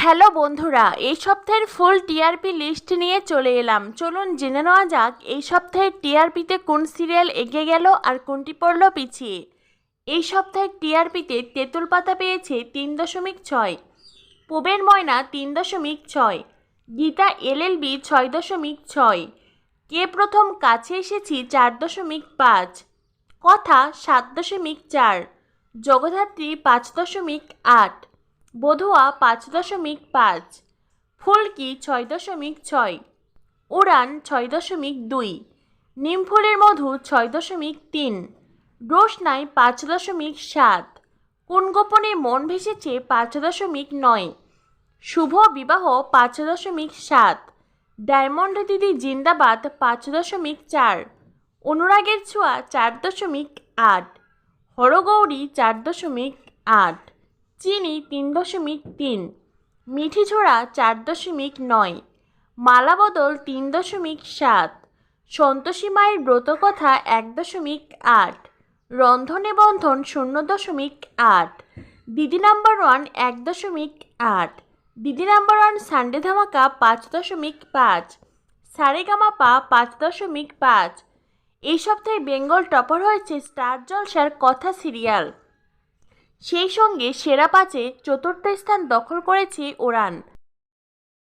Hello বন্ধুরা, এই সপ্তাহের ফুল টিআরপি লিস্ট নিয়ে চলে এলাম। চলুন জেনে নেওয়া যাক এই সপ্তাহের টিআরপিতে কোন সিরিয়াল এগিয়ে গেল আর কোনটি পড়ল পিছিয়ে। এই সপ্তাহের টিআরপিতে তেঁতুল পাতা পেয়েছে 3.6, পুবের ময়না 3.6, গীতা এলএলবি 6.6, কে প্রথম কাছে এসেছি 4.5, কথা 7.4, জগদ্ধাত্রী 5.8, বধুয়া 5.5, ফুলকি 6.6, উড়ান 6.2, নিমফুলের মধু 6.3, রোশনাই 5.7, কোন গোপনে মন ভেসেছে 5.9, শুভ বিবাহ 5.7, ডায়মন্ড দিদি জিন্দাবাদ 5.4, অনুরাগের ছোঁয়া 4.8, হরগৌরী 4.8, চিনি 3.3, মিঠিঝোড়া 4.9, মালাবদল 3.7, সন্তোষী মায়ের ব্রতকথা 1.8, রন্ধনে বন্ধন 0.8, দিদি নাম্বার 1 1.8, দিদি নাম্বার 1 সানডে ধামাকা 5.5, সারেগামাপা 5.5। এই সপ্তাহে বেঙ্গল টপার হয়েছে স্টার জলসার কথা সিরিয়াল। সেই সঙ্গে সেরা 5-এ চতুর্থ স্থান দখল করেছে উড়ান।